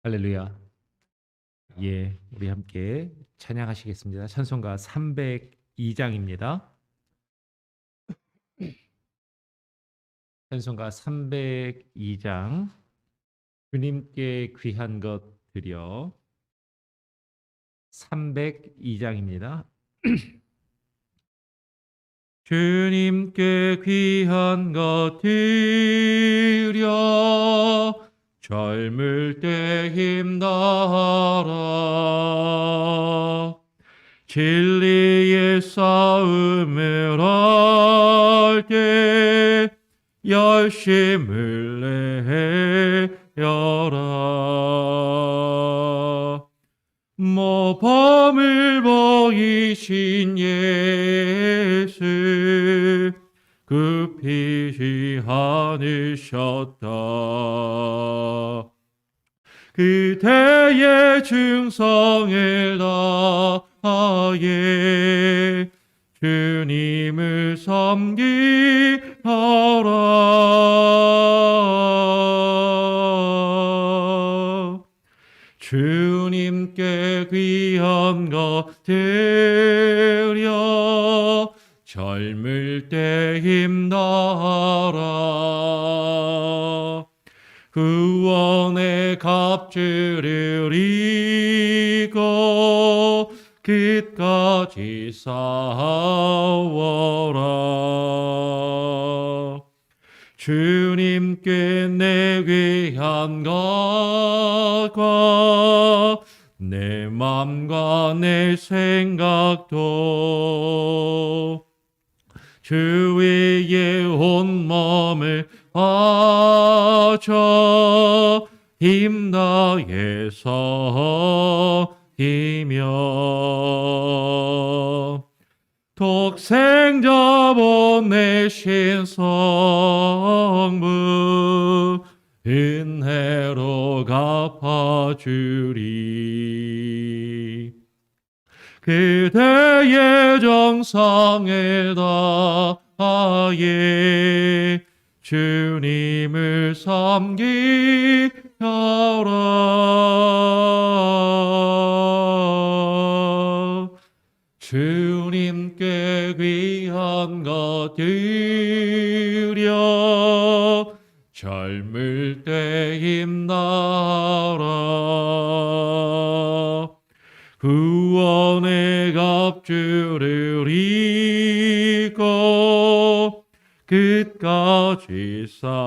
할렐루야. 예, 우리 함께 찬양하시겠습니다. 찬송가 302장입니다. 찬송가 302장. 주님께 귀한 것 드려. 302장입니다. 주님께 귀한 것 드려 젊을 때 힘다하라. 진리의 싸움을 할 때 열심을 내어라. 모범을 보이신 예수 급히 않으셨다. 그대의 충성을 다하여 주님을 섬기하라. 주님께 귀한 것 드려 젊을 때 힘다하라. 구원의 값주를 이고 끝까지 싸워라. 주님께 내 귀한 것과 내 맘과 내 생각도 주 위에 온 몸을 바쳐 힘다해서 이며 독생자 보내신 성부 은혜로 갚아주리. 그대의 정성을 다하여 주님을 섬기하라. 주님께 귀한 것 드려 젊을 때 힘나라. 구원의 값주를 이고 끝까지 싸워라.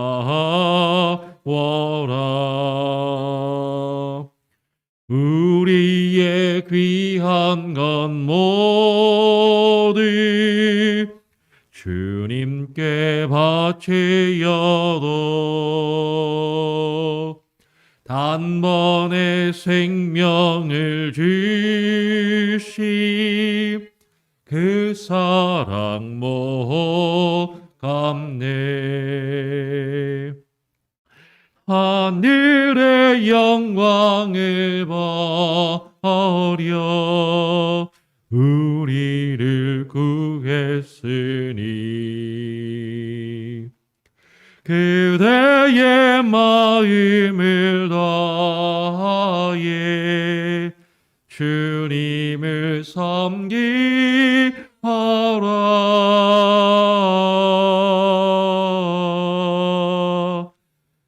우리의 귀한 것 모두 주님께 바치어도 단번에 생명을 주시 그 사랑 못 갚네. 하늘의 영광을 버려 우리를 구했으니 그대의 마음을 다하여 주님을 섬기하라.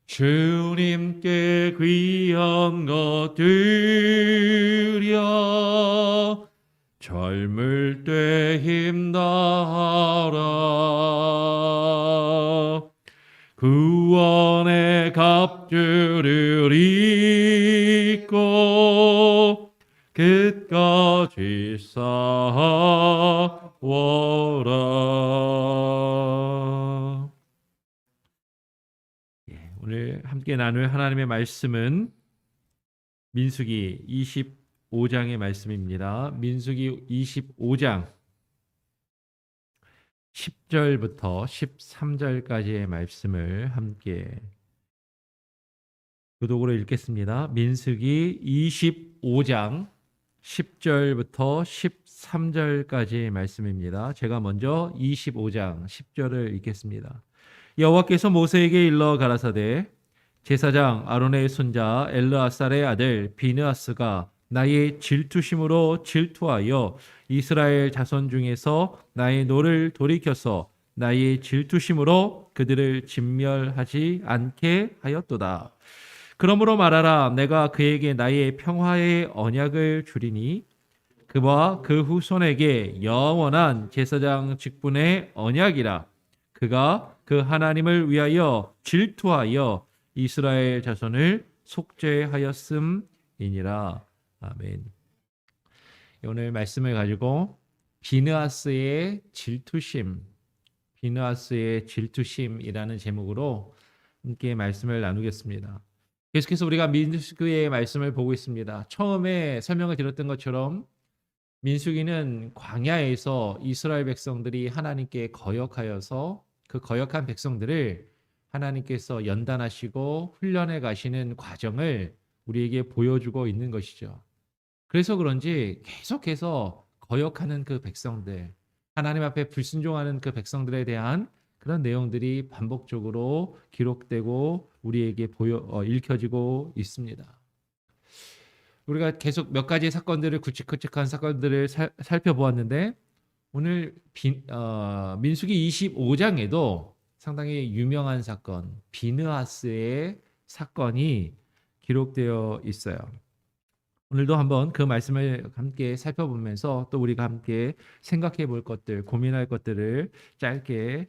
주님께 귀한 것 드려 젊을 때 힘다하라. 구원의 값주를 잊고 끝까지 싸워라. 오늘 함께 나눌 하나님의 말씀은 민수기 25장의 말씀입니다. 민수기 25장 10절부터 13절까지의 말씀을 함께 교독으로 읽겠습니다. 민수기 25장 10절부터 13절까지의 말씀입니다. 제가 먼저 25장 10절을 읽겠습니다. 여호와께서 모세에게 일러 가라사대 제사장 아론의 손자 엘르아살의 아들 비느하스가 나의 질투심으로 질투하여 이스라엘 자손 중에서 나의 노를 돌이켜서 나의 질투심으로 그들을 진멸하지 않게 하였도다. 그러므로 말하라. 내가 그에게 나의 평화의 언약을 주리니 그와 그 후손에게 영원한 제사장 직분의 언약이라. 그가 그 하나님을 위하여 질투하여 이스라엘 자손을 속죄하였음이니라. 아멘. 오늘 말씀을 가지고 비느하스의 질투심이라는 제목으로 함께 말씀을 나누겠습니다. 계속해서 우리가 민수기의 말씀을 보고 있습니다. 처음에 설명을 드렸던 것처럼 민수기는 광야에서 이스라엘 백성들이 하나님께 거역하여서 그 거역한 백성들을 하나님께서 연단하시고 훈련해 가시는 과정을 우리에게 보여주고 있는 것이죠. 그래서 그런지 계속해서 거역하는 그 백성들, 하나님 앞에 불순종하는 그 백성들에 대한 그런 내용들이 반복적으로 기록되고 우리에게 읽혀지고 있습니다. 우리가 계속 몇 가지 사건들을 굵직굵직한 사건들을 살펴보았는데 오늘 민수기 25장에도 상당히 유명한 사건, 비느하스의 사건이 기록되어 있어요. 오늘도 한번 그 말씀을 함께 살펴보면서 또 우리가 함께 생각해 볼 것들, 고민할 것들을 짧게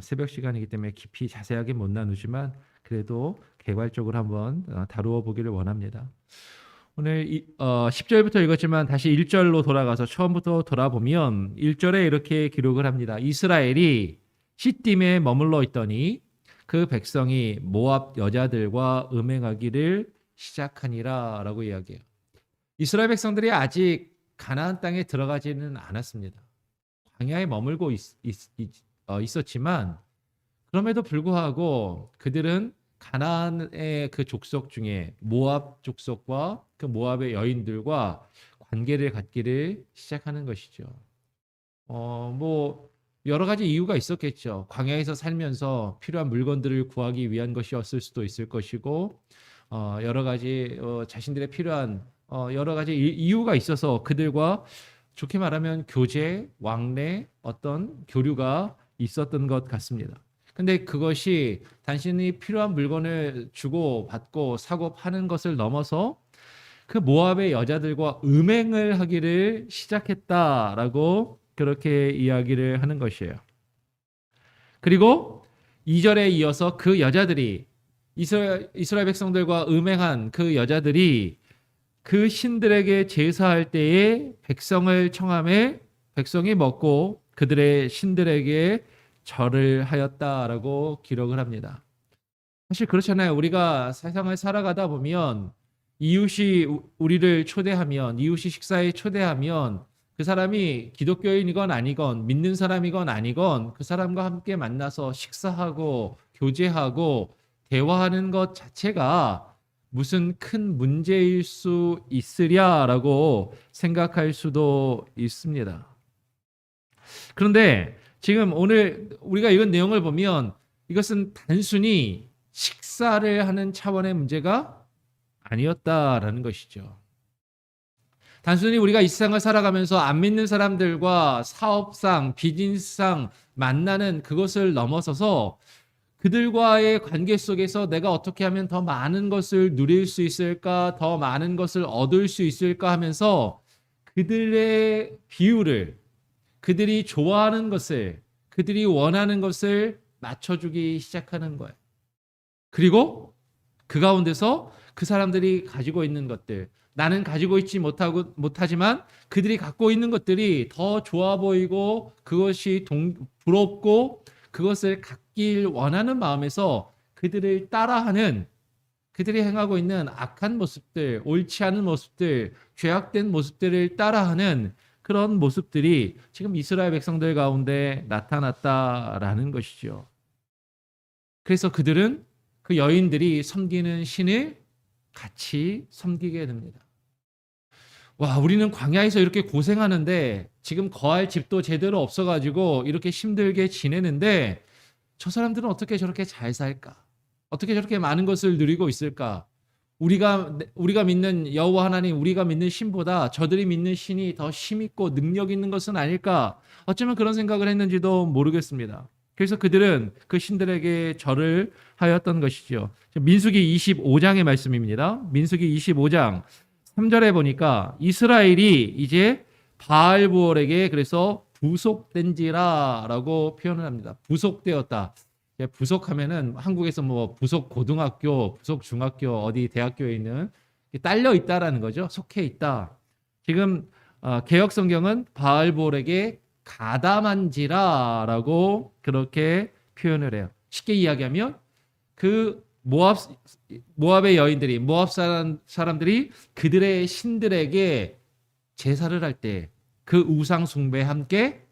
새벽 시간이기 때문에 깊이 자세하게 못 나누지만 그래도 개괄적으로 한번 다루어 보기를 원합니다. 오늘 10절부터 읽었지만 다시 1절로 돌아가서 처음부터 돌아보면 1절에 이렇게 기록을 합니다. 이스라엘이 시딤에 머물러 있더니 그 백성이 모압 여자들과 음행하기를 시작하니라 라고 이야기해요. 이스라엘 백성들이 아직 가나안 땅에 들어가지는 않았습니다. 광야에 머물고 있었지만 그럼에도 불구하고 그들은 가나안의 그 족속 중에 모압 족속과 그 모압의 여인들과 관계를 갖기를 시작하는 것이죠. 뭐 여러 가지 이유가 있었겠죠. 광야에서 살면서 필요한 물건들을 구하기 위한 것이었을 수도 있을 것이고 여러 가지 자신들의 필요한 여러 가지 이유가 있어서 그들과 좋게 말하면 교제, 왕래 어떤 교류가 있었던 것 같습니다. 근데 그것이 단순히 필요한 물건을 주고 받고 사고 파는 것을 넘어서 그 모압의 여자들과 음행을 하기를 시작했다라고 그렇게 이야기를 하는 것이에요. 그리고 2절에 이어서 그 여자들이 이스라엘 백성들과 음행한 그 여자들이 그 신들에게 제사할 때에 백성을 청함에 백성이 먹고 그들의 신들에게 절을 하였다라고 기록을 합니다. 사실 그렇잖아요. 우리가 세상을 살아가다 보면 이웃이 우리를 초대하면, 이웃이 식사에 초대하면 그 사람이 기독교인이건 아니건 믿는 사람이건 아니건 그 사람과 함께 만나서 식사하고 교제하고 대화하는 것 자체가 무슨 큰 문제일 수 있으랴라고 생각할 수도 있습니다. 그런데 지금 오늘 우리가 읽은 내용을 보면 이것은 단순히 식사를 하는 차원의 문제가 아니었다라는 것이죠. 단순히 우리가 이 세상을 살아가면서 안 믿는 사람들과 사업상, 비즈니스상 만나는 그것을 넘어서서 그들과의 관계 속에서 내가 어떻게 하면 더 많은 것을 누릴 수 있을까, 더 많은 것을 얻을 수 있을까 하면서 그들의 비율을, 그들이 좋아하는 것을, 그들이 원하는 것을 맞춰주기 시작하는 거예요. 그리고 그 가운데서 그 사람들이 가지고 있는 것들, 나는 가지고 있지 못하지만 그들이 갖고 있는 것들이 더 좋아 보이고 그것이 부럽고 그것을 갖길 원하는 마음에서 그들을 따라하는, 그들이 행하고 있는 악한 모습들, 옳지 않은 모습들, 죄악된 모습들을 따라하는 그런 모습들이 지금 이스라엘 백성들 가운데 나타났다라는 것이죠. 그래서 그들은 그 여인들이 섬기는 신을 같이 섬기게 됩니다. 와, 우리는 광야에서 이렇게 고생하는데 지금 거할 집도 제대로 없어가지고 이렇게 힘들게 지내는데 저 사람들은 어떻게 저렇게 잘 살까? 어떻게 저렇게 많은 것을 누리고 있을까? 우리가 믿는 여호와 하나님, 우리가 믿는 신보다 저들이 믿는 신이 더 힘있고 능력 있는 것은 아닐까? 어쩌면 그런 생각을 했는지도 모르겠습니다. 그래서 그들은 그 신들에게 절을 하였던 것이죠. 민수기 25장의 말씀입니다. 민수기 25장 3절에 보니까 이스라엘이 이제 바알부올에게 그래서 부속된지라라고 표현을 합니다. 부속되었다. 부속하면은 한국에서 뭐 부속 고등학교, 부속 중학교, 어디 대학교에 있는 딸려 있다라는 거죠. 속해 있다. 지금 개역 성경은 바알볼에게 가담한지라라고 그렇게 표현을 해요. 쉽게 이야기하면 그 모압의 여인들이 모압 사람들이 그들의 신들에게 제사를 할 때 그 우상 숭배에 함께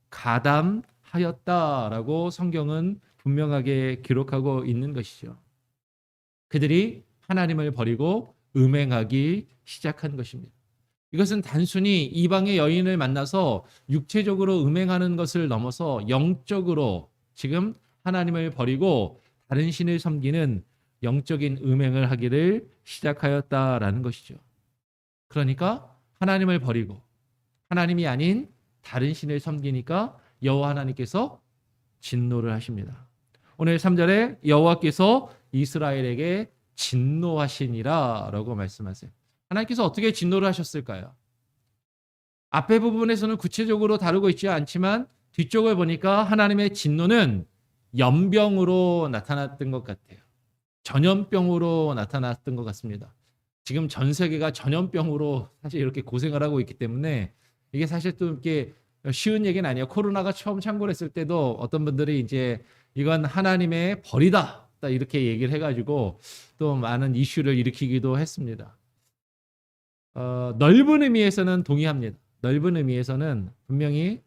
가담하였다라고 성경은 분명하게 기록하고 있는 것이죠. 그들이 하나님을 버리고 음행하기 시작한 것입니다. 이것은 단순히 이방의 여인을 만나서 육체적으로 음행하는 것을 넘어서 영적으로 지금 하나님을 버리고 다른 신을 섬기는 영적인 음행을 하기를 시작하였다라는 것이죠. 그러니까 하나님을 버리고 하나님이 아닌 다른 신을 섬기니까 여호와 하나님께서 진노를 하십니다. 오늘 3절에 여호와께서 이스라엘에게 진노하시니라라고 말씀하세요. 하나님께서 어떻게 진노를 하셨을까요? 앞에 부분에서는 구체적으로 다루고 있지 않지만 뒤쪽을 보니까 하나님의 진노는 연병으로 나타났던 것 같아요. 전염병으로 나타났던 것 같습니다. 지금 전 세계가 전염병으로 사실 이렇게 고생을 하고 있기 때문에 이게 사실 또 이렇게 쉬운 얘기는 아니에요. 코로나가 처음 창궐했을 때도 어떤 분들이 이제 이건 하나님의 벌이다 이렇게 얘기를 해가지고 또 많은 이슈를 일으키기도 했습니다. 넓은 의미에서는 동의합니다. 넓은 의미에서는 분명히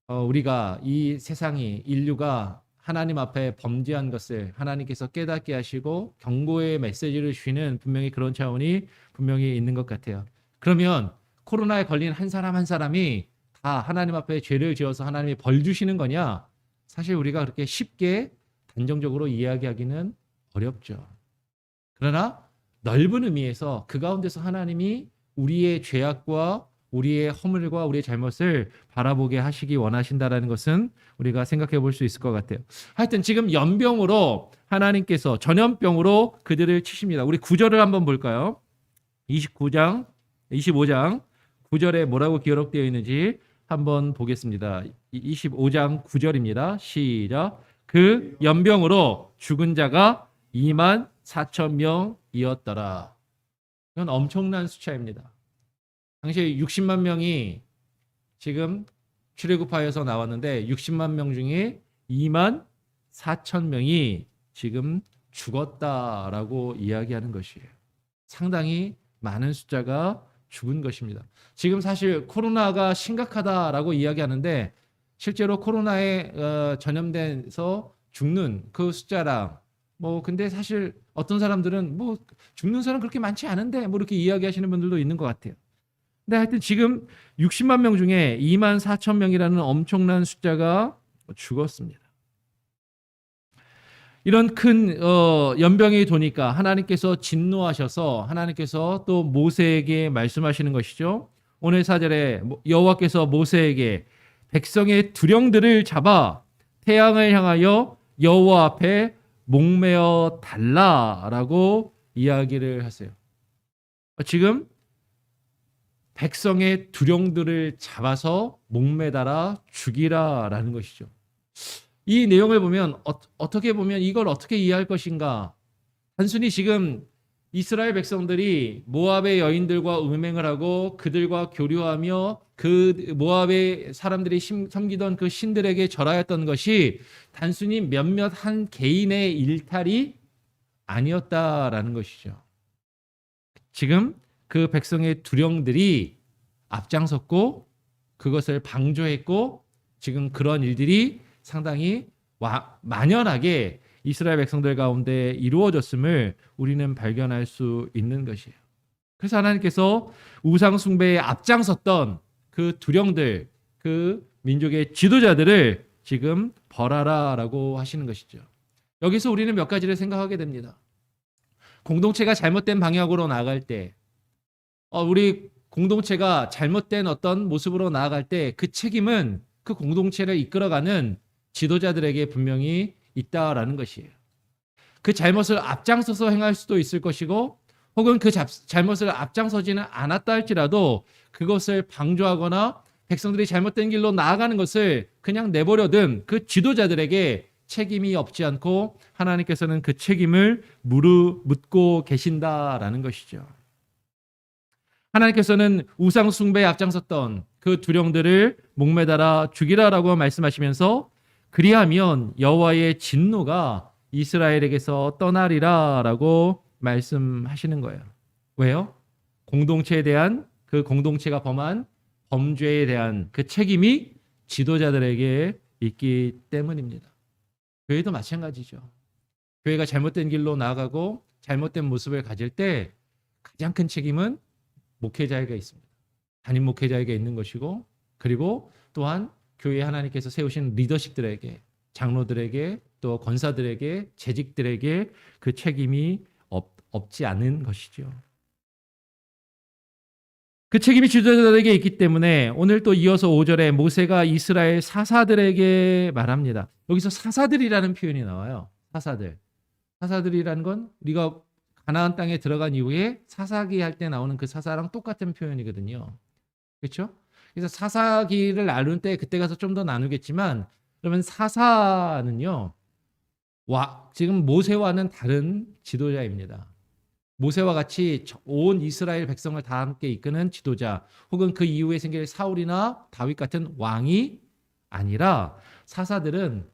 우리가 이 세상이 인류가 하나님 앞에 범죄한 것을 하나님께서 깨닫게 하시고 경고의 메시지를 주시는 분명히 그런 차원이 분명히 있는 것 같아요. 그러면 코로나에 걸린 한 사람 한 사람이 다 하나님 앞에 죄를 지어서 하나님이 벌 주시는 거냐? 사실 우리가 그렇게 쉽게 단정적으로 이야기하기는 어렵죠. 그러나 넓은 의미에서 그 가운데서 하나님이 우리의 죄악과 우리의 허물과 우리의 잘못을 바라보게 하시기 원하신다라는 것은 우리가 생각해 볼 수 있을 것 같아요. 하여튼 지금 연병으로 하나님께서 전염병으로 그들을 치십니다. 우리 9절을 한번 볼까요? 25장 9절에 뭐라고 기록되어 있는지 한번 보겠습니다. 25장 9절입니다. 시작. 그 연병으로 죽은 자가 2만 4천 명이었더라. 이건 엄청난 숫자입니다. 당시에 60만 명이 지금 출애굽하여서 나왔는데 60만 명 중에 2만 4천 명이 지금 죽었다라고 이야기하는 것이에요. 상당히 많은 숫자가 죽은 것입니다. 지금 사실 코로나가 심각하다라고 이야기하는데 실제로 코로나에 전염돼서 죽는 그 숫자랑 근데 사실 어떤 사람들은 죽는 사람 그렇게 많지 않은데 이렇게 이야기하시는 분들도 있는 것 같아요. 근데 하여튼 지금 60만 명 중에 2만 4천 명이라는 엄청난 숫자가 죽었습니다. 이런 큰 연병이 도니까 하나님께서 진노하셔서 하나님께서 또 모세에게 말씀하시는 것이죠. 오늘 4절에 여호와께서 모세에게 백성의 두령들을 잡아 태양을 향하여 여호와 앞에 목매어 달라라고 이야기를 하세요. 지금 백성의 두령들을 잡아서 목매달아 죽이라라는 것이죠. 이 내용을 보면 어떻게 보면 이걸 어떻게 이해할 것인가? 단순히 지금 이스라엘 백성들이 모압의 여인들과 음행을 하고 그들과 교류하며 그 모압의 사람들이 섬기던 그 신들에게 절하였던 것이 단순히 몇몇 한 개인의 일탈이 아니었다라는 것이죠. 지금 그 백성의 두령들이 앞장섰고 그것을 방조했고 지금 그런 일들이 상당히 만연하게 이스라엘 백성들 가운데 이루어졌음을 우리는 발견할 수 있는 것이에요. 그래서 하나님께서 우상 숭배에 앞장섰던 그 두령들, 그 민족의 지도자들을 지금 벌하라라고 하시는 것이죠. 여기서 우리는 몇 가지를 생각하게 됩니다. 공동체가 잘못된 방향으로 나아갈 때, 우리 공동체가 잘못된 어떤 모습으로 나아갈 때 그 책임은 그 공동체를 이끌어가는 지도자들에게 분명히 있다라는 것이에요. 그 잘못을 앞장서서 행할 수도 있을 것이고, 혹은 그 잘못을 앞장서지는 않았다 할지라도 그것을 방조하거나 백성들이 잘못된 길로 나아가는 것을 그냥 내버려둔 그 지도자들에게 책임이 없지 않고 하나님께서는 그 책임을 묻고 계신다라는 것이죠. 하나님께서는 우상 숭배에 앞장섰던 그 두령들을 목매달아 죽이라라고 말씀하시면서 그리하면 여호와의 진노가 이스라엘에게서 떠나리라라고 말씀하시는 거예요. 왜요? 공동체에 대한 그 공동체가 범한 범죄에 대한 그 책임이 지도자들에게 있기 때문입니다. 교회도 마찬가지죠. 교회가 잘못된 길로 나아가고 잘못된 모습을 가질 때 가장 큰 책임은 목회자에게 있습니다. 담임 목회자에게 있는 것이고, 그리고 또한 교회 하나님께서 세우신 리더십들에게, 장로들에게, 또 권사들에게, 재직들에게 그 책임이 없지 않은 것이죠. 그 책임이 지도자들에게 있기 때문에 오늘 또 이어서 5절에 모세가 이스라엘 사사들에게 말합니다. 여기서 사사들이라는 표현이 나와요. 사사들. 사사들이라는 건 우리가 가나안 땅에 들어간 이후에 사사기 할 때 나오는 그 사사랑 똑같은 표현이거든요. 그렇죠? 그래서 사사기를 나눌 때 그때 가서 좀 더 나누겠지만, 그러면 사사는요, 지금 모세와는 다른 지도자입니다. 모세와 같이 온 이스라엘 백성을 다 함께 이끄는 지도자, 혹은 그 이후에 생길 사울이나 다윗 같은 왕이 아니라 사사들은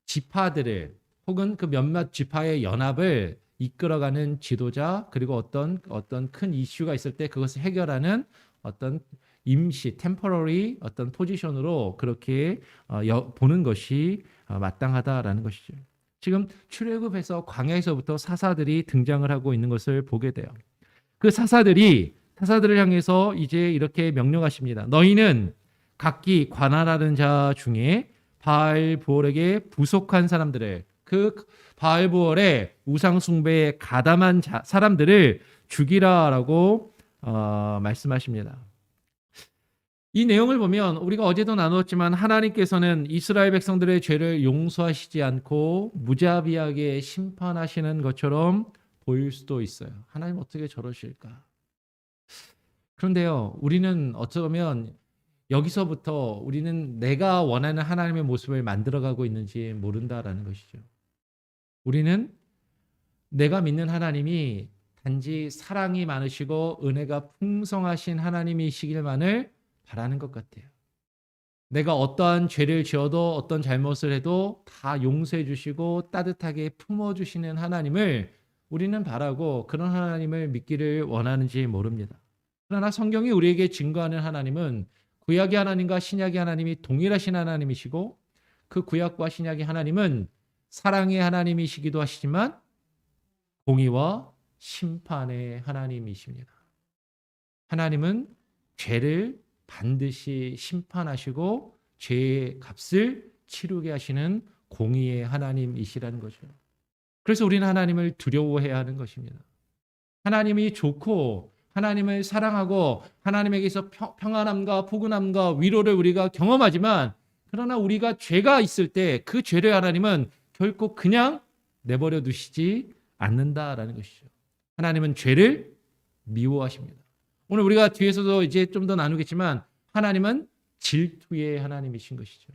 지파들을, 혹은 그 몇몇 지파의 연합을 이끌어가는 지도자, 그리고 어떤 큰 이슈가 있을 때 그것을 해결하는 어떤 임시 temporary 어떤 포지션으로 그렇게 보는 것이 마땅하다라는 것이죠. 지금 출애굽에서 광야에서부터 사사들이 등장을 하고 있는 것을 보게 돼요. 그 사사들을 향해서 이제 이렇게 명령하십니다. 너희는 각기 관할하는 자 중에 바알브올에게 부속한 사람들을, 그 바알브올의 우상 숭배에 가담한 사람들을 죽이라라고 말씀하십니다. 이 내용을 보면 우리가 어제도 나누었지만 하나님께서는 이스라엘 백성들의 죄를 용서하시지 않고 무자비하게 심판하시는 것처럼 보일 수도 있어요. 하나님 어떻게 저러실까? 그런데요, 우리는 어쩌면 여기서부터 우리는 내가 원하는 하나님의 모습을 만들어가고 있는지 모른다라는 것이죠. 우리는 내가 믿는 하나님이 단지 사랑이 많으시고 은혜가 풍성하신 하나님이시길만을 바라는 것 같아요. 내가 어떠한 죄를 지어도 어떤 잘못을 해도 다 용서해 주시고 따뜻하게 품어주시는 하나님을 우리는 바라고 그런 하나님을 믿기를 원하는지 모릅니다. 그러나 성경이 우리에게 증거하는 하나님은 구약의 하나님과 신약의 하나님이 동일하신 하나님이시고, 그 구약과 신약의 하나님은 사랑의 하나님이시기도 하시지만 공의와 심판의 하나님이십니다. 하나님은 죄를 반드시 심판하시고 죄의 값을 치르게 하시는 공의의 하나님이시라는 거죠. 그래서 우리는 하나님을 두려워해야 하는 것입니다. 하나님이 좋고 하나님을 사랑하고 하나님에게서 평안함과 포근함과 위로를 우리가 경험하지만, 그러나 우리가 죄가 있을 때 그 죄를 하나님은 결코 그냥 내버려 두시지 않는다라는 것이죠. 하나님은 죄를 미워하십니다. 오늘 우리가 뒤에서도 이제 좀 더 나누겠지만 하나님은 질투의 하나님이신 것이죠.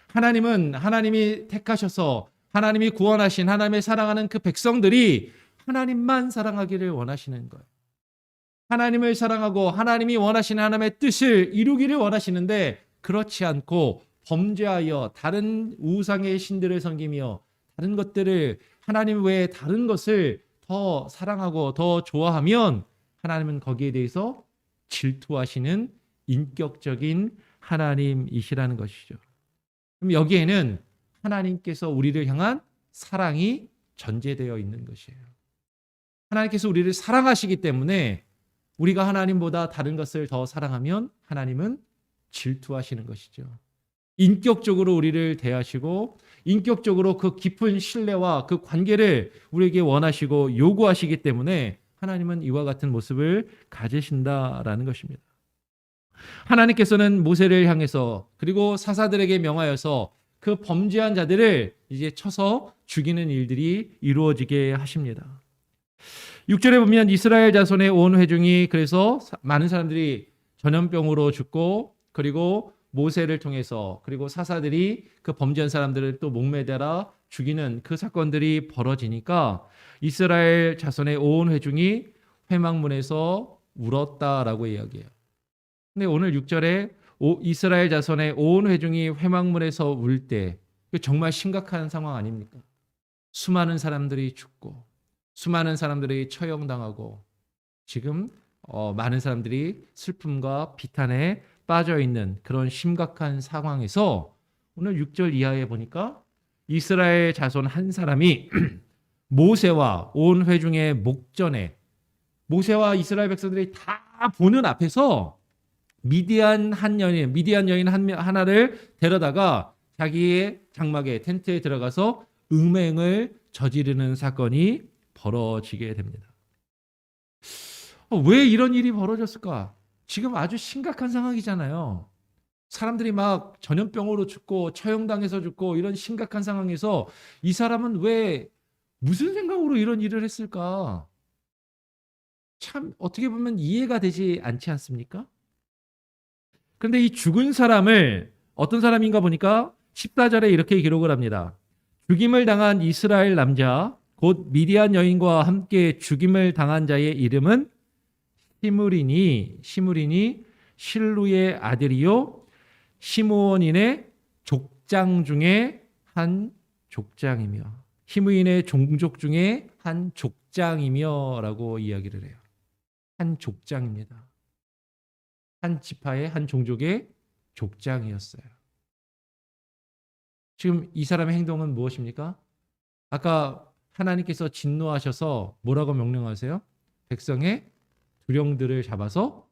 하나님이 택하셔서 하나님이 구원하신 하나님의 사랑하는 그 백성들이 하나님만 사랑하기를 원하시는 거예요. 하나님을 사랑하고 하나님이 원하시는 하나님의 뜻을 이루기를 원하시는데, 그렇지 않고 범죄하여 다른 우상의 신들을 섬기며 다른 것들을, 하나님 외에 다른 것을 더 사랑하고 더 좋아하면 하나님은 거기에 대해서 질투하시는 인격적인 하나님이시라는 것이죠. 그럼 여기에는 하나님께서 우리를 향한 사랑이 전제되어 있는 것이에요. 하나님께서 우리를 사랑하시기 때문에 우리가 하나님보다 다른 것을 더 사랑하면 하나님은 질투하시는 것이죠. 인격적으로 우리를 대하시고 인격적으로 그 깊은 신뢰와 그 관계를 우리에게 원하시고 요구하시기 때문에 하나님은 이와 같은 모습을 가지신다라는 것입니다. 하나님께서는 모세를 향해서 그리고 사사들에게 명하여서 그 범죄한 자들을 이제 쳐서 죽이는 일들이 이루어지게 하십니다. 6절에 보면 이스라엘 자손의 온 회중이 그래서 많은 사람들이 전염병으로 죽고 그리고 모세를 통해서 그리고 사사들이 그 범죄한 사람들을 또 목매달아 죽이는 그 사건들이 벌어지니까 이스라엘 자손의 온 회중이 회막문에서 울었다라고 이야기해요. 근데 오늘 6절에 이스라엘 자손의 온 회중이 회막문에서 울 때 정말 심각한 상황 아닙니까? 수많은 사람들이 죽고 수많은 사람들이 처형당하고 지금 많은 사람들이 슬픔과 비탄에 빠져 있는 그런 심각한 상황에서 오늘 6절 이하에 보니까 이스라엘 자손 한 사람이 모세와 온 회중의 목전에 모세와 이스라엘 백성들이 다 보는 앞에서 미디안 여인 하나를 데려다가 자기의 장막에 텐트에 들어가서 음행을 저지르는 사건이 벌어지게 됩니다. 왜 이런 일이 벌어졌을까? 지금 아주 심각한 상황이잖아요. 사람들이 막 전염병으로 죽고 처형당해서 죽고 이런 심각한 상황에서 이 사람은 왜 무슨 생각으로 이런 일을 했을까? 참 어떻게 보면 이해가 되지 않지 않습니까? 그런데 이 죽은 사람을 어떤 사람인가 보니까 14절에 이렇게 기록을 합니다. 죽임을 당한 이스라엘 남자 곧 미디안 여인과 함께 죽임을 당한 자의 이름은 시므리니 실루의 아들이요 시므온인의 족장 중에 한 족장이며 히므인의 종족 중에 한 족장이며라고 이야기를 해요. 한 족장입니다. 한 지파의 한 종족의 족장이었어요. 지금 이 사람의 행동은 무엇입니까? 아까 하나님께서 진노하셔서 뭐라고 명령하세요? 백성의 두령들을 잡아서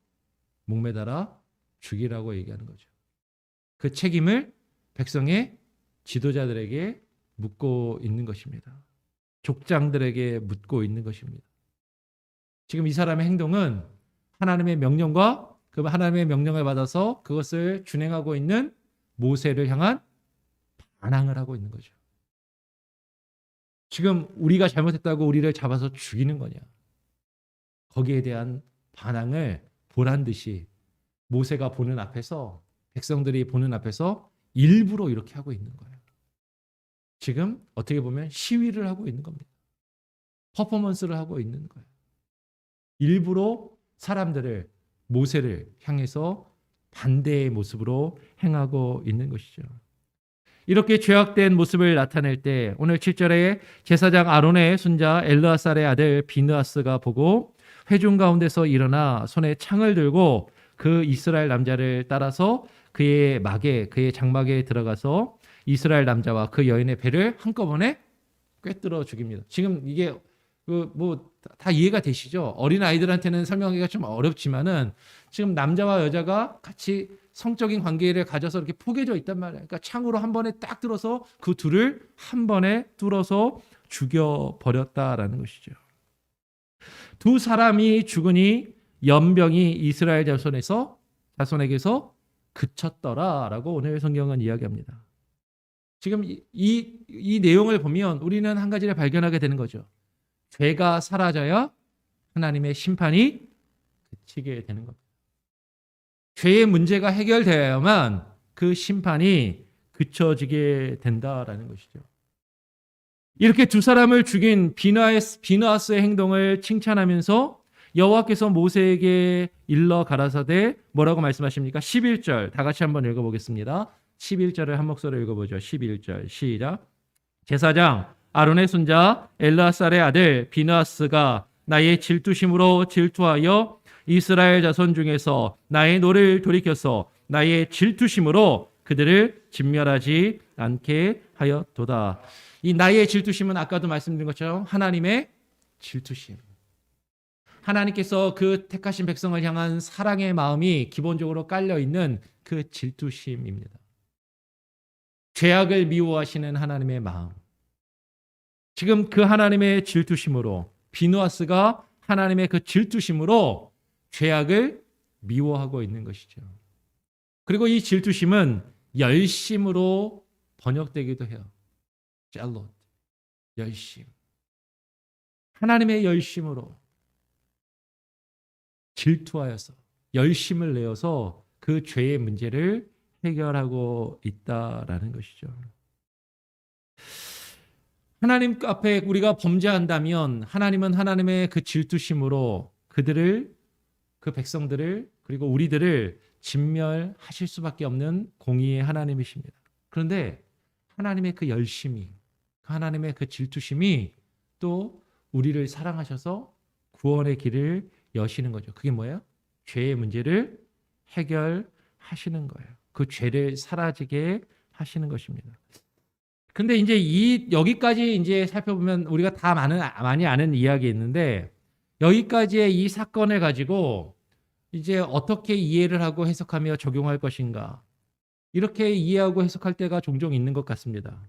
목매달아 죽이라고 얘기하는 거죠. 그 책임을 백성의 지도자들에게 묻고 있는 것입니다. 족장들에게 묻고 있는 것입니다. 지금 이 사람의 행동은 하나님의 명령과 그 하나님의 명령을 받아서 그것을 준행하고 있는 모세를 향한 반항을 하고 있는 거죠. 지금 우리가 잘못했다고 우리를 잡아서 죽이는 거냐? 거기에 대한 반항을 보란 듯이 모세가 보는 앞에서 백성들이 보는 앞에서 일부러 이렇게 하고 있는 거예요. 지금 어떻게 보면 시위를 하고 있는 겁니다. 퍼포먼스를 하고 있는 거예요. 일부러 사람들을 모세를 향해서 반대의 모습으로 행하고 있는 것이죠. 이렇게 죄악된 모습을 나타낼 때 오늘 7절에 제사장 아론의 손자 엘르아살의 아들 비느하스가 보고 회중 가운데서 일어나 손에 창을 들고 그 이스라엘 남자를 따라서 그의 장막에 들어가서 이스라엘 남자와 그 여인의 배를 한꺼번에 꿰뚫어 죽입니다. 지금 이게 다 이해가 되시죠? 어린 아이들한테는 설명하기가 좀 어렵지만은 지금 남자와 여자가 같이 성적인 관계를 가져서 이렇게 포개져 있단 말이에요. 그러니까 창으로 한 번에 딱 들어서 그 둘을 한 번에 뚫어서 죽여 버렸다라는 것이죠. 두 사람이 죽으니 연병이 이스라엘 자손에게서 그쳤더라라고 오늘 성경은 이야기합니다. 지금 이 내용을 보면 우리는 한 가지를 발견하게 되는 거죠. 죄가 사라져야 하나님의 심판이 그치게 되는 겁니다. 죄의 문제가 해결되어야만 그 심판이 그쳐지게 된다라는 것이죠. 이렇게 두 사람을 죽인 비느하스의 행동을 칭찬하면서 여호와께서 모세에게 일러 가라사대 뭐라고 말씀하십니까? 11절 다 같이 한번 읽어보겠습니다. 11절을 한 목소리로 읽어보죠. 11절 시작. 제사장 아론의 손자 엘르아살의 아들 비느하스가 나의 질투심으로 질투하여 이스라엘 자손 중에서 나의 노를 돌이켜서 나의 질투심으로 그들을 진멸하지 않게 하였도다. 이 나의 질투심은 아까도 말씀드린 것처럼 하나님의 질투심. 하나님께서 그 택하신 백성을 향한 사랑의 마음이 기본적으로 깔려 있는 그 질투심입니다. 죄악을 미워하시는 하나님의 마음. 지금 그 하나님의 질투심으로 비누아스가 하나님의 그 질투심으로 죄악을 미워하고 있는 것이죠. 그리고 이 질투심은 열심으로 번역되기도 해요. 젤롯, 열심. 하나님의 열심으로 질투하여서 열심을 내어서 그 죄의 문제를 해결하고 있다라는 것이죠. 하나님 앞에 우리가 범죄한다면 하나님은 하나님의 그 질투심으로 그들을, 그 백성들을, 그리고 우리들을 진멸하실 수밖에 없는 공의의 하나님이십니다. 그런데 하나님의 그 열심이, 하나님의 그 질투심이 또 우리를 사랑하셔서 구원의 길을 여시는 거죠. 그게 뭐예요? 죄의 문제를 해결하시는 거예요. 그 죄를 사라지게 하시는 것입니다. 근데 이제 여기까지 이제 살펴보면 우리가 다 많이 아는 이야기 있는데, 여기까지의 이 사건을 가지고 이제 어떻게 이해를 하고 해석하며 적용할 것인가, 이렇게 이해하고 해석할 때가 종종 있는 것 같습니다.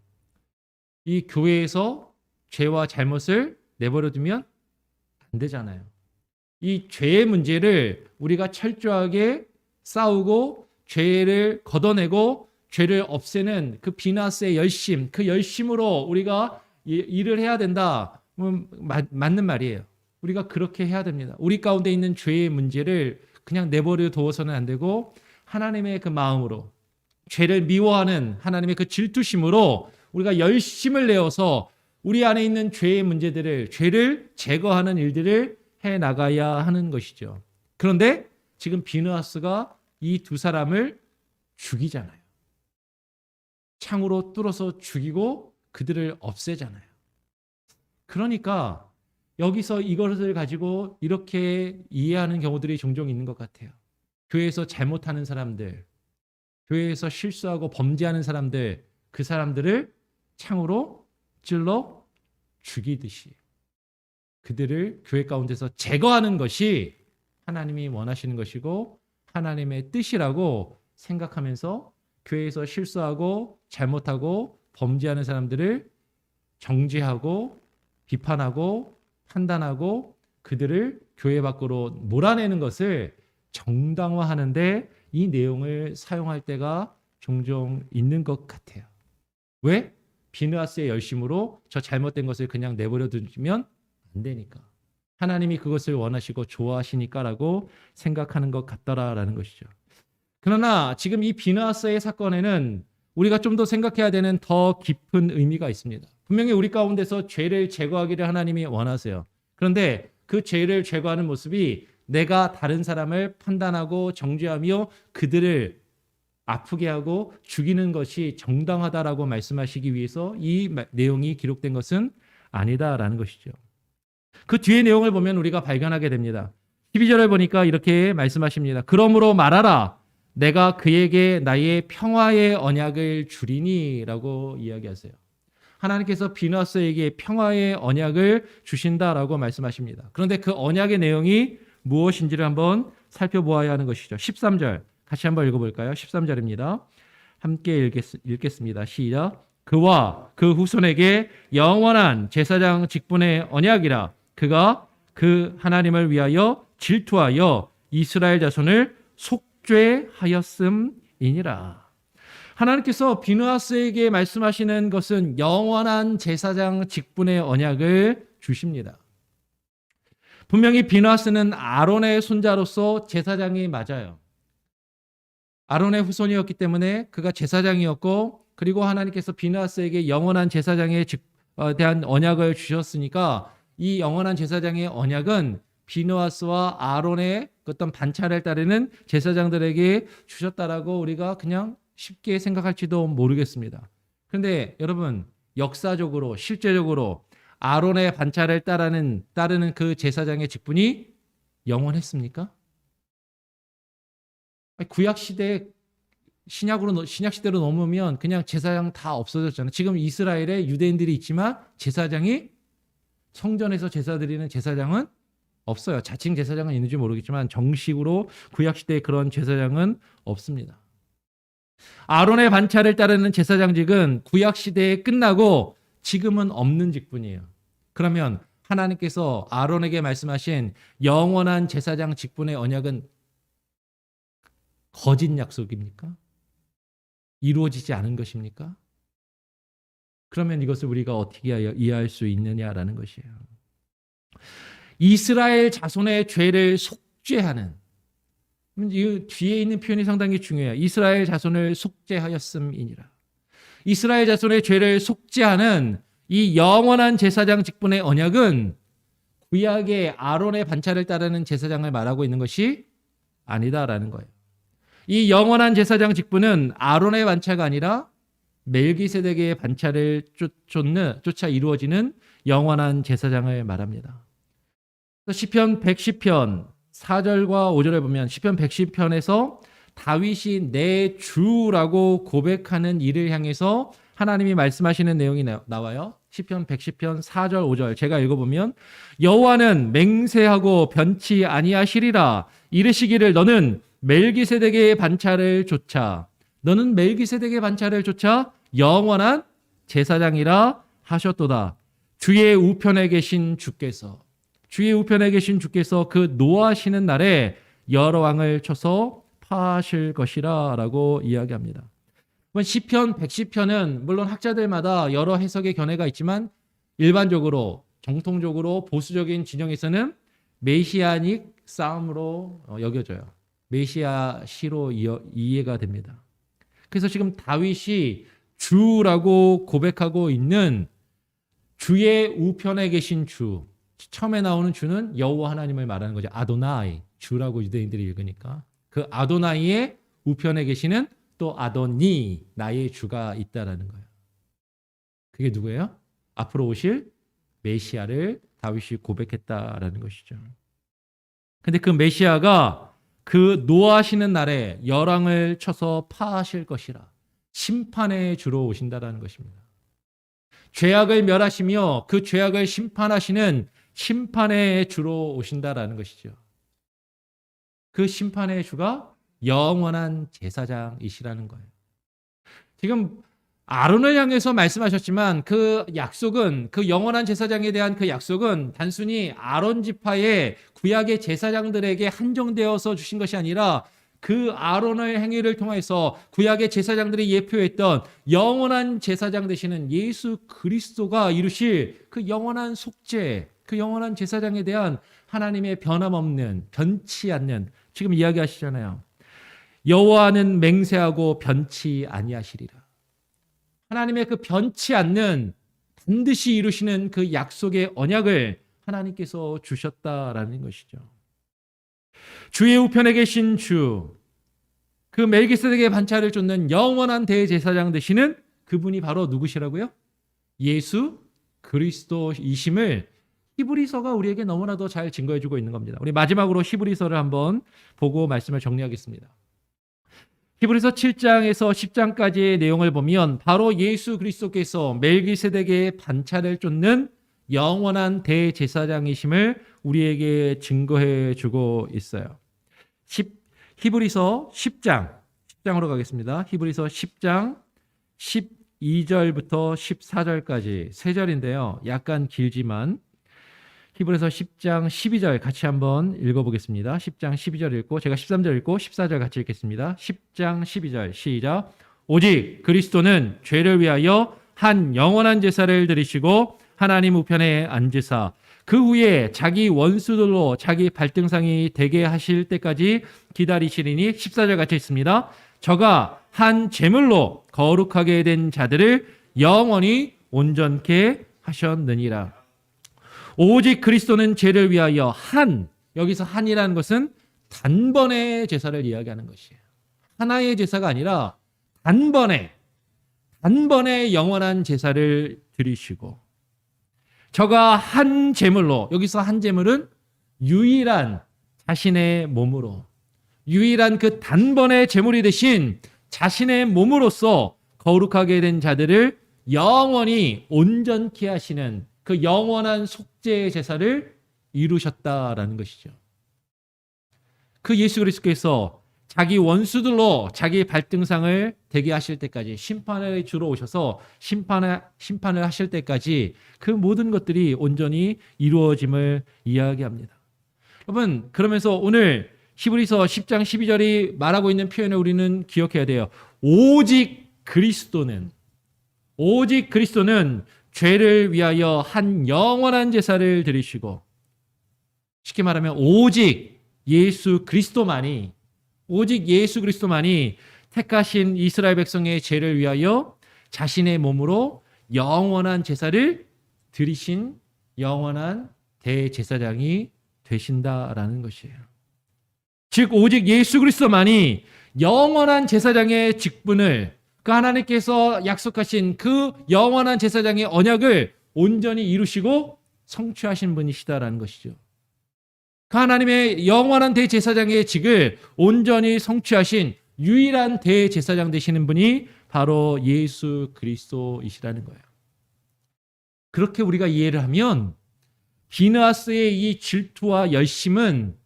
이 교회에서 죄와 잘못을 내버려 두면 안 되잖아요. 이 죄의 문제를 우리가 철저하게 싸우고 죄를 걷어내고 죄를 없애는 그 비나스의 열심, 그 열심으로 우리가 일을 해야 된다. 맞는 말이에요. 우리가 그렇게 해야 됩니다. 우리 가운데 있는 죄의 문제를 그냥 내버려 두어서는 안 되고 하나님의 그 마음으로, 죄를 미워하는 하나님의 그 질투심으로 우리가 열심을 내어서 우리 안에 있는 죄의 문제들을, 죄를 제거하는 일들을 해 나가야 하는 것이죠. 그런데 지금 비느하스가 이 두 사람을 죽이잖아요. 창으로 뚫어서 죽이고 그들을 없애잖아요. 그러니까 여기서 이것을 가지고 이렇게 이해하는 경우들이 종종 있는 것 같아요. 교회에서 잘못하는 사람들, 교회에서 실수하고 범죄하는 사람들, 그 사람들을 창으로 찔러 죽이듯이 그들을 교회 가운데서 제거하는 것이 하나님이 원하시는 것이고 하나님의 뜻이라고 생각하면서 교회에서 실수하고 잘못하고 범죄하는 사람들을 정죄하고 비판하고 판단하고 그들을 교회 밖으로 몰아내는 것을 정당화하는데 이 내용을 사용할 때가 종종 있는 것 같아요. 왜? 비느하스의 열심으로 저 잘못된 것을 그냥 내버려 두면 안 되니까. 하나님이 그것을 원하시고 좋아하시니까라고 생각하는 것 같더라라는 것이죠. 그러나 지금 이 비느하스의 사건에는 우리가 좀 더 생각해야 되는 더 깊은 의미가 있습니다. 분명히 우리 가운데서 죄를 제거하기를 하나님이 원하세요. 그런데 그 죄를 제거하는 모습이 내가 다른 사람을 판단하고 정죄하며 그들을 아프게 하고 죽이는 것이 정당하다라고 말씀하시기 위해서 이 내용이 기록된 것은 아니다라는 것이죠. 그 뒤의 내용을 보면 우리가 발견하게 됩니다. 12절을 보니까 이렇게 말씀하십니다. 그러므로 말하라. 내가 그에게 나의 평화의 언약을 주리니 라고 이야기하세요. 하나님께서 비느하스에게 평화의 언약을 주신다라고 말씀하십니다. 그런데 그 언약의 내용이 무엇인지를 한번 살펴보아야 하는 것이죠. 13절 같이 한번 읽어볼까요? 13절입니다. 함께 읽겠습니다. 시작. 그와 그 후손에게 영원한 제사장 직분의 언약이라. 그가 그 하나님을 위하여 질투하여 이스라엘 자손을 속죄하였음이니라. 하나님께서 비느하스에게 말씀하시는 것은 영원한 제사장 직분의 언약을 주십니다. 분명히 비느하스는 아론의 손자로서 제사장이 맞아요. 아론의 후손이었기 때문에 그가 제사장이었고, 그리고 하나님께서 비느하스에게 영원한 제사장에 대한 언약을 주셨으니까 이 영원한 제사장의 언약은 비느하스와 아론의 어떤 반차를 따르는 제사장들에게 주셨다라고 우리가 그냥 쉽게 생각할지도 모르겠습니다. 그런데 여러분, 역사적으로 실제적으로 아론의 반차를 따르는 그 제사장의 직분이 영원했습니까? 구약 시대 신약 시대로 넘으면 그냥 제사장 다 없어졌잖아요. 지금 이스라엘에 유대인들이 있지만 제사장이, 성전에서 제사 드리는 제사장은 없어요. 자칭 제사장은 있는지 모르겠지만 정식으로 구약 시대에 그런 제사장은 없습니다. 아론의 반차를 따르는 제사장직은 구약 시대에 끝나고 지금은 없는 직분이에요. 그러면 하나님께서 아론에게 말씀하신 영원한 제사장 직분의 언약은 거짓 약속입니까? 이루어지지 않은 것입니까? 그러면 이것을 우리가 어떻게 이해할 수 있느냐라는 것이에요. 이스라엘 자손의 죄를 속죄하는, 이 뒤에 있는 표현이 상당히 중요해요. 이스라엘 자손을 속죄하였음이니라. 이스라엘 자손의 죄를 속죄하는 이 영원한 제사장 직분의 언약은 구약의 아론의 반차를 따르는 제사장을 말하고 있는 것이 아니다라는 거예요. 이 영원한 제사장 직분은 아론의 반차가 아니라 멜기세덱의 반차를 쫓아 이루어지는 영원한 제사장을 말합니다. 시편 110편 4절과 5절에 보면 시편 110편에서 다윗이 내 주라고 고백하는 이를 향해서 하나님이 말씀하시는 내용이 나와요. 시편 110편 4절 5절 제가 읽어보면 여호와는 맹세하고 변치 아니하시리라 이르시기를 너는 멜기세덱의 반차를 쫓아 영원한 제사장이라 하셨도다. 주의 우편에 계신 주께서 그 노하시는 날에 여러 왕을 쳐서 파하실 것이라 라고 이야기합니다. 시편 110편은 물론 학자들마다 여러 해석의 견해가 있지만 일반적으로 정통적으로 보수적인 진영에서는 메시아닉 싸움으로 여겨져요. 메시아 시로 이해가 됩니다. 그래서 지금 다윗이 주라고 고백하고 있는 주의 우편에 계신 주, 처음에 나오는 주는 여호와 하나님을 말하는 거죠. 아도나이, 주라고 유대인들이 읽으니까 그 아도나이의 우편에 계시는 또 아도니, 나의 주가 있다라는 거예요. 그게 누구예요? 앞으로 오실 메시아를 다윗이 고백했다라는 것이죠. 근데 그 메시아가 그 노하시는 날에 열왕을 쳐서 파하실 것이라 심판의 주로 오신다라는 것입니다. 죄악을 멸하시며 그 죄악을 심판하시는 심판의 주로 오신다라는 것이죠. 그 심판의 주가 영원한 제사장이시라는 거예요. 지금 아론을 향해서 말씀하셨지만 그 약속은, 그 영원한 제사장에 대한 그 약속은 단순히 아론 지파의 구약의 제사장들에게 한정되어서 주신 것이 아니라 그 아론의 행위를 통해서 구약의 제사장들이 예표했던 영원한 제사장 되시는 예수 그리스도가 이루실 그 영원한 속죄, 그 영원한 제사장에 대한 하나님의 변함없는, 변치 않는, 지금 이야기하시잖아요. 여호와는 맹세하고 변치 아니하시리라. 하나님의 그 변치 않는 반드시 이루시는 그 약속의 언약을 하나님께서 주셨다라는 것이죠. 주의 우편에 계신 주, 그 멜기세덱의 반차를 쫓는 영원한 대제사장 되시는 그분이 바로 누구시라고요? 예수 그리스도이심을 히브리서가 우리에게 너무나도 잘 증거해주고 있는 겁니다. 우리 마지막으로 히브리서를 한번 보고 말씀을 정리하겠습니다. 히브리서 7장에서 10장까지의 내용을 보면 바로 예수 그리스도께서 멜기세덱의 반차를 쫓는 영원한 대제사장이심을 우리에게 증거해 주고 있어요. 히브리서 10장으로 가겠습니다. 히브리서 10장 12절부터 14절까지 3절인데요. 약간 길지만 히브리서 10장 12절 같이 한번 읽어보겠습니다. 10장 12절 읽고 제가 13절 읽고 14절 같이 읽겠습니다. 10장 12절 시작. 오직 그리스도는 죄를 위하여 한 영원한 제사를 드리시고 하나님 우편에 앉으사 그 후에 자기 원수들로 자기 발등상이 되게 하실 때까지 기다리시리니 14절 같이 읽습니다. 저가 한 제물로 거룩하게 된 자들을 영원히 온전케 하셨느니라. 오직 그리스도는 죄를 위하여 여기서 한이라는 것은 단번의 제사를 이야기하는 것이에요. 하나의 제사가 아니라 단번에 영원한 제사를 드리시고 저가 한 제물로, 여기서 한 제물은 유일한 자신의 몸으로, 유일한 그 단번의 제물이 되신 자신의 몸으로서 거룩하게 된 자들을 영원히 온전케 하시는 그 영원한 속죄의 제사를 이루셨다라는 것이죠. 그 예수 그리스도께서 자기 원수들로 자기 발등상을 대게 하실 때까지, 심판의 주로 오셔서 심판을 하실 때까지 그 모든 것들이 온전히 이루어짐을 이야기합니다. 여러분, 그러면서 오늘 히브리서 10장 12절이 말하고 있는 표현을 우리는 기억해야 돼요. 오직 그리스도는 죄를 위하여 한 영원한 제사를 드리시고, 쉽게 말하면 오직 예수 그리스도만이 택하신 이스라엘 백성의 죄를 위하여 자신의 몸으로 영원한 제사를 드리신 영원한 대제사장이 되신다라는 것이에요. 즉 오직 예수 그리스도만이 영원한 제사장의 직분을, 그 하나님께서 약속하신 그 영원한 제사장의 언약을 온전히 이루시고 성취하신 분이시다라는 것이죠. 그 하나님의 영원한 대제사장의 직을 온전히 성취하신 유일한 대제사장 되시는 분이 바로 예수 그리스도이시라는 거예요. 그렇게 우리가 이해를 하면 비느하스의 이 질투와 열심은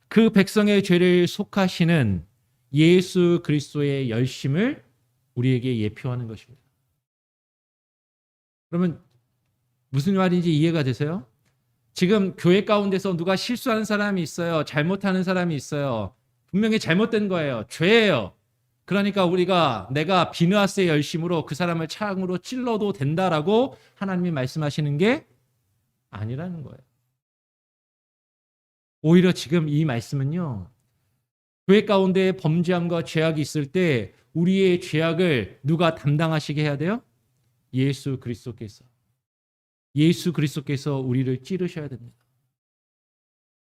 그 백성의 죄를 속하시는 예수 그리스도의 열심을 우리에게 예표하는 것입니다. 그러면 무슨 말인지 이해가 되세요? 지금 교회 가운데서 누가 실수하는 사람이 있어요. 잘못하는 사람이 있어요. 분명히 잘못된 거예요. 죄예요. 그러니까 내가 비느하스의 열심으로 그 사람을 창으로 찔러도 된다라고 하나님이 말씀하시는 게 아니라는 거예요. 오히려 지금 이 말씀은요, 교회 가운데 범죄함과 죄악이 있을 때 우리의 죄악을 누가 담당하시게 해야 돼요? 예수 그리스도께서 우리를 찌르셔야 됩니다.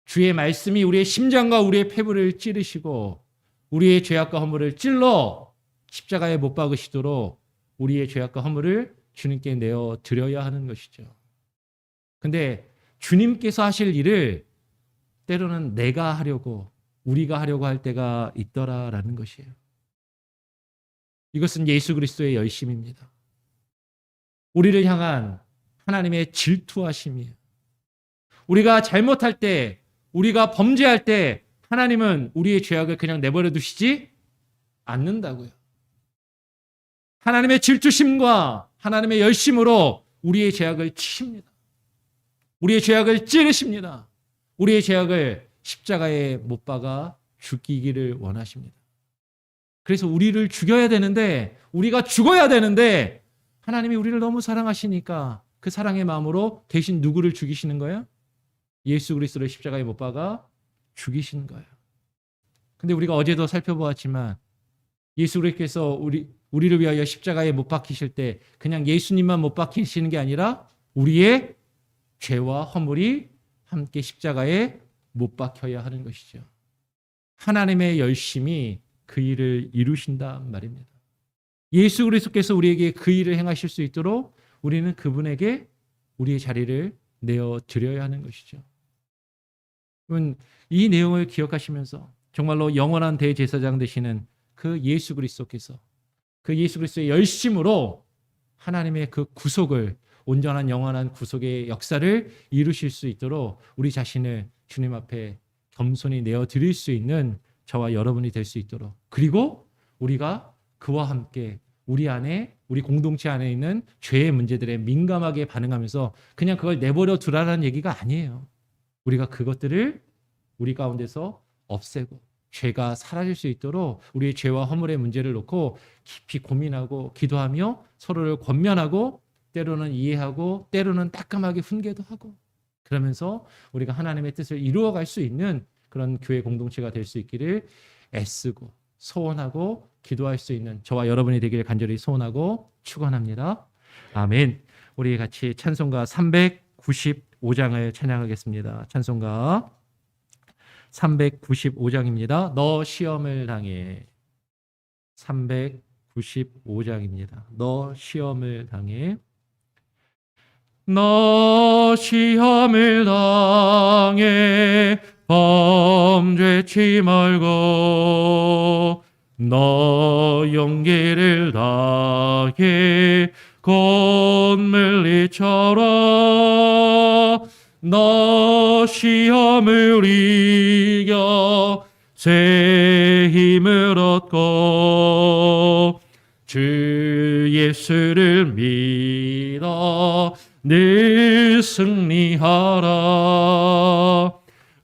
주의 말씀이 우리의 심장과 우리의 폐부를 찌르시고 우리의 죄악과 허물을 찔러 십자가에 못 박으시도록 우리의 죄악과 허물을 주님께 내어 드려야 하는 것이죠. 근데 주님께서 하실 일을 때로는 우리가 하려고 할 때가 있더라라는 것이에요. 이것은 예수 그리스도의 열심입니다. 우리를 향한 하나님의 질투하심이에요. 우리가 잘못할 때, 우리가 범죄할 때 하나님은 우리의 죄악을 그냥 내버려 두시지 않는다고요. 하나님의 질투심과 하나님의 열심으로 우리의 죄악을 치십니다. 우리의 죄악을 찌르십니다. 우리의 죄악을 십자가에 못 박아 죽이기를 원하십니다. 그래서 우리를 죽여야 되는데, 우리가 죽어야 되는데 하나님이 우리를 너무 사랑하시니까 그 사랑의 마음으로 대신 누구를 죽이시는 거예요? 예수 그리스도를 십자가에 못 박아 죽이신 거예요. 근데 우리가 어제도 살펴보았지만 예수 그리스도께서 우리를 위하여 십자가에 못 박히실 때 그냥 예수님만 못 박히시는 게 아니라 우리의 죄와 허물이 함께 십자가에 못 박혀야 하는 것이죠. 하나님의 열심이 그 일을 이루신단 말입니다. 예수 그리스도께서 우리에게 그 일을 행하실 수 있도록 우리는 그분에게 우리의 자리를 내어 드려야 하는 것이죠. 여러분, 이 내용을 기억하시면서 정말로 영원한 대제사장 되시는 그 예수 그리스도께서 그 예수 그리스도의 열심으로 하나님의 그 구속을, 온전한 영원한 구속의 역사를 이루실 수 있도록 우리 자신을 주님 앞에 겸손히 내어 드릴 수 있는 저와 여러분이 될 수 있도록, 그리고 우리가 그와 함께 우리 공동체 안에 있는 죄의 문제들에 민감하게 반응하면서 그냥 그걸 내버려 두라는 얘기가 아니에요. 우리가 그것들을 우리 가운데서 없애고 죄가 사라질 수 있도록 우리의 죄와 허물의 문제를 놓고 깊이 고민하고 기도하며 서로를 권면하고 때로는 이해하고 때로는 따끔하게 훈계도 하고, 그러면서 우리가 하나님의 뜻을 이루어갈 수 있는 그런 교회 공동체가 될 수 있기를 애쓰고 소원하고 기도할 수 있는 저와 여러분이 되기를 간절히 소원하고 축원합니다. 아멘. 우리 같이 찬송가 395장을 찬양하겠습니다. 찬송가 395장입니다. 너 시험을 당해. 395장입니다. 너 시험을 당해. 너 시험을 당해 범죄치 말고 너 용기를 다해 곤물리쳐라. 너 시험을 이겨 새 힘을 얻고 주 예수를 믿어 늘 승리하라.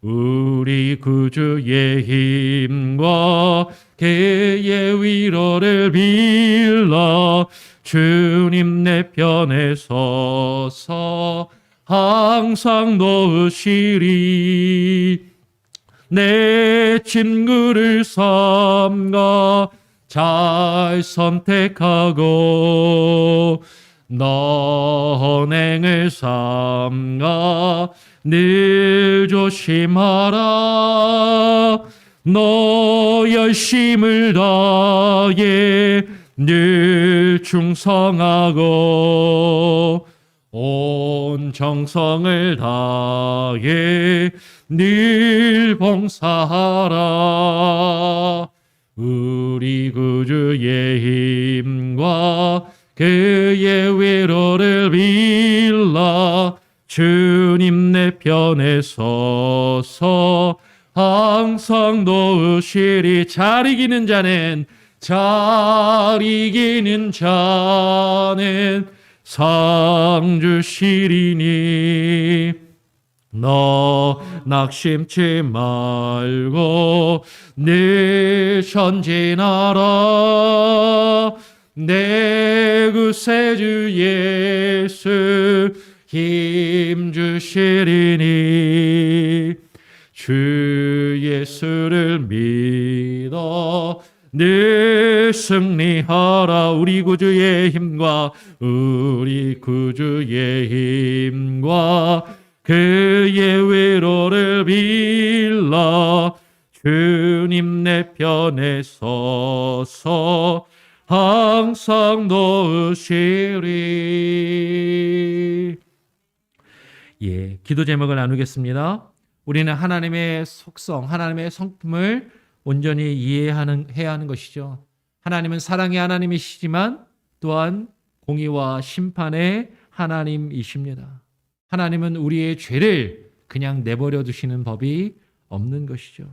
우리 구주의 힘과 그의 위로를 빌라 주님 내 편에 서서 항상 도우시리. 내 친구를 삼가 잘 선택하고 너행을 삼가 늘 조심하라. 너 열심을 다해 늘 충성하고 온 정성을 다해 늘 봉사하라. 우리 구주의 힘과 그의 위로를 빌라 주님 내 편에 서서 항상 도우시리. 잘 이기는 자는 상 주시리니. 너 낙심치 말고 늘 전진하라. 내 구세주 예수 힘 주시리니. 주 예수를 믿어 늘 승리하라. 우리 구주의 힘과 그의 위로를 빌라 주님 내 편에 서서 항상 도우시리. 예, 기도 제목을 나누겠습니다. 우리는 하나님의 속성, 하나님의 성품을 온전히 해야 하는 것이죠. 하나님은 사랑의 하나님이시지만 또한 공의와 심판의 하나님이십니다. 하나님은 우리의 죄를 그냥 내버려 두시는 법이 없는 것이죠.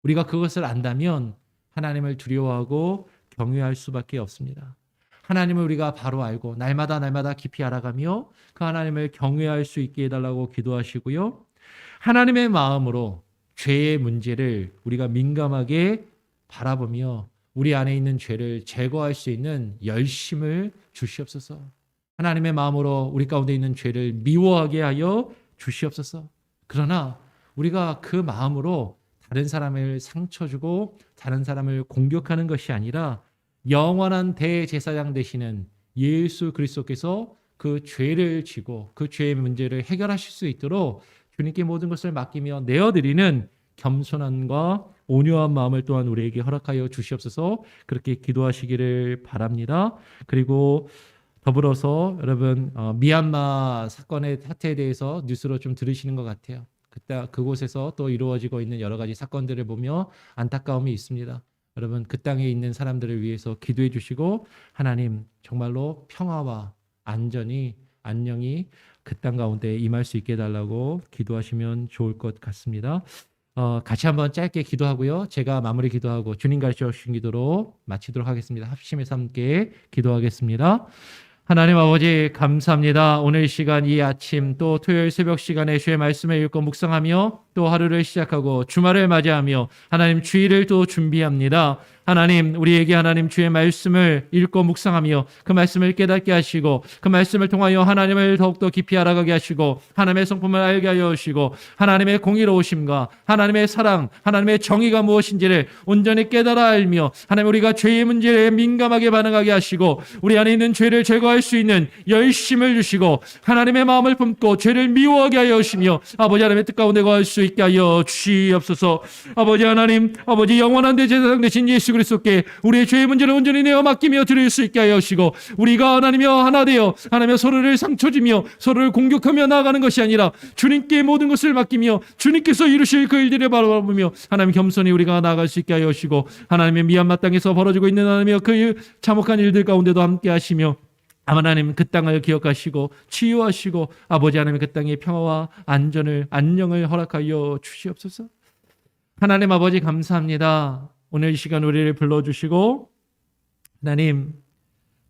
우리가 그것을 안다면 하나님을 두려워하고 경외할 수밖에 없습니다. 하나님을 우리가 바로 알고 날마다 깊이 알아가며 그 하나님을 경외할 수 있게 해달라고 기도하시고요. 하나님의 마음으로 죄의 문제를 우리가 민감하게 바라보며 우리 안에 있는 죄를 제거할 수 있는 열심을 주시옵소서. 하나님의 마음으로 우리 가운데 있는 죄를 미워하게 하여 주시옵소서. 그러나 우리가 그 마음으로 다른 사람을 상처 주고 다른 사람을 공격하는 것이 아니라 영원한 대제사장 되시는 예수 그리스도께서 그 죄를 지고 그 죄의 문제를 해결하실 수 있도록 주님께 모든 것을 맡기며 내어드리는 겸손함과 온유한 마음을 또한 우리에게 허락하여 주시옵소서. 그렇게 기도하시기를 바랍니다. 그리고 더불어서 여러분 미얀마 사건의 사태에 대해서 뉴스로 좀 들으시는 것 같아요. 그곳에서 또 이루어지고 있는 여러 가지 사건들을 보며 안타까움이 있습니다. 여러분 그 땅에 있는 사람들을 위해서 기도해 주시고 하나님 정말로 평화와 안녕이 그 땅 가운데 임할 수 있게 해달라고 기도하시면 좋을 것 같습니다. 같이 한번 짧게 기도하고요. 제가 마무리 기도하고 주님 가르쳐 주신 기도로 마치도록 하겠습니다. 합심해서 함께 기도하겠습니다. 하나님 아버지 감사합니다. 오늘 시간 이 아침 또 토요일 새벽 시간에 주의 말씀을 읽고 묵상하며 또 하루를 시작하고 주말을 맞이하며 하나님 주일을 또 준비합니다. 하나님 우리에게 하나님 주의 말씀을 읽고 묵상하며 그 말씀을 깨닫게 하시고 그 말씀을 통하여 하나님을 더욱더 깊이 알아가게 하시고 하나님의 성품을 알게 하여 주시고 하나님의 공의로우심과 하나님의 사랑 하나님의 정의가 무엇인지를 온전히 깨달아 알며 하나님 우리가 죄의 문제에 민감하게 반응하게 하시고 우리 안에 있는 죄를 제거할 수 있는 열심을 주시고 하나님의 마음을 품고 죄를 미워하게 하여 주시며 아버지 하나님의 뜻 가운데 거할 수 있게 하여 주시옵소서. 아버지 하나님 아버지 영원한 대제사장 되신 예수 그리스도께 우리의 죄의 문제를 온전히 내어 맡기며 드릴 수 있게 하여 주시고 우리가 하나님이여 하나 되어 하나님의 서로를 상처주며 서로를 공격하며 나아가는 것이 아니라 주님께 모든 것을 맡기며 주님께서 이루실 그 일들을 바라보며 하나님 겸손히 우리가 나아갈 수 있게 하여 주시고 하나님의 미얀마 땅에서 벌어지고 있는 하나님이여 그 참혹한 일들 가운데도 함께 하시며 하나님 그 땅을 기억하시고 치유하시고 아버지 하나님 그 땅의 평화와 안녕을 허락하여 주시옵소서. 하나님 아버지 감사합니다. 오늘 이 시간 우리를 불러주시고 하나님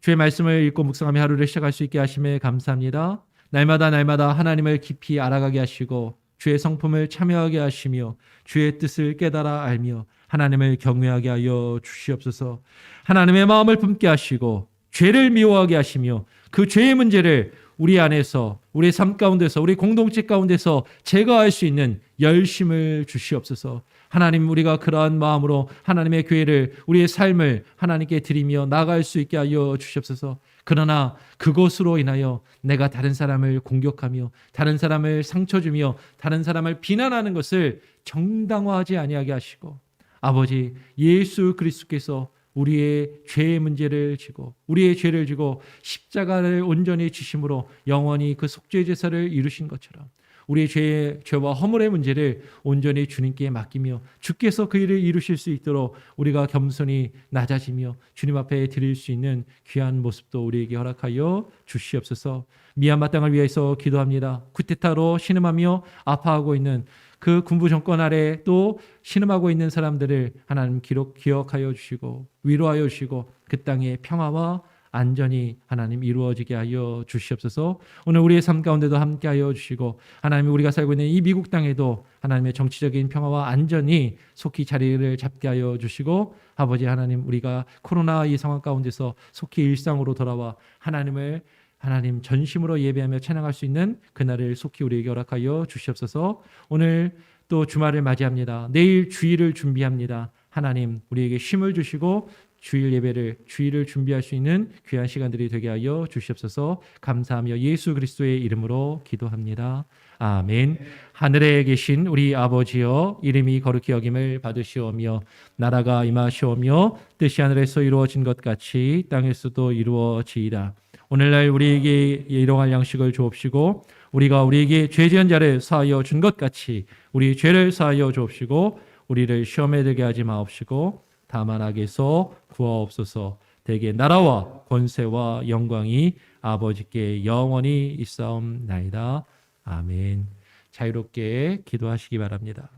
주의 말씀을 읽고 묵상하며 하루를 시작할 수 있게 하심에 감사합니다. 날마다 하나님을 깊이 알아가게 하시고 주의 성품을 참여하게 하시며 주의 뜻을 깨달아 알며 하나님을 경외하게 하여 주시옵소서. 하나님의 마음을 품게 하시고 죄를 미워하게 하시며 그 죄의 문제를 우리 안에서, 우리 삶 가운데서, 우리 공동체 가운데서 제거할 수 있는 열심을 주시옵소서. 하나님, 우리가 그러한 마음으로 하나님의 교회를, 우리의 삶을 하나님께 드리며 나아갈 수 있게 하여 주시옵소서. 그러나 그것으로 인하여 내가 다른 사람을 공격하며 다른 사람을 상처 주며 다른 사람을 비난하는 것을 정당화하지 아니하게 하시고, 아버지 예수 그리스도께서 우리의 죄의 문제를 지고 우리의 죄를 지고 십자가를 온전히 지심으로 영원히 그 속죄 제사를 이루신 것처럼 우리의 죄와 허물의 문제를 온전히 주님께 맡기며 주께서 그 일을 이루실 수 있도록 우리가 겸손히 낮아지며 주님 앞에 드릴 수 있는 귀한 모습도 우리에게 허락하여 주시옵소서. 미얀마 땅을 위해서 기도합니다. 쿠데타로 신음하며 아파하고 있는 그 군부 정권 아래 또 신음하고 있는 사람들을 하나님 기억하여 주시고 위로하여 주시고 그 땅의 평화와 안전이 하나님 이루어지게 하여 주시옵소서. 오늘 우리의 삶 가운데도 함께하여 주시고 하나님 우리가 살고 있는 이 미국 땅에도 하나님의 정치적인 평화와 안전이 속히 자리를 잡게 하여 주시고, 아버지 하나님 우리가 코로나 이 상황 가운데서 속히 일상으로 돌아와 하나님 전심으로 예배하며 찬양할 수 있는 그날을 속히 우리에게 허락하여 주시옵소서. 오늘 또 주말을 맞이합니다. 내일 주일을 준비합니다. 하나님 우리에게 쉼을 주시고 주일을 준비할 수 있는 귀한 시간들이 되게 하여 주시옵소서. 감사하며 예수 그리스도의 이름으로 기도합니다. 아멘. 하늘에 계신 우리 아버지여, 이름이 거룩히 여김을 받으시오며 나라가 임하시오며 뜻이 하늘에서 이루어진 것 같이 땅에서도 이루어지이다. 오늘날 우리에게 일용할 양식을 주옵시고 우리가 우리에게 죄 지은 자를 사하여 준 것 같이 우리 죄를 사하여 주옵시고 우리를 시험에 들게 하지 마옵시고 다만 악에서 구하옵소서. 대개 나라와 권세와 영광이 아버지께 영원히 있사옵나이다. 아멘. 자유롭게 기도하시기 바랍니다.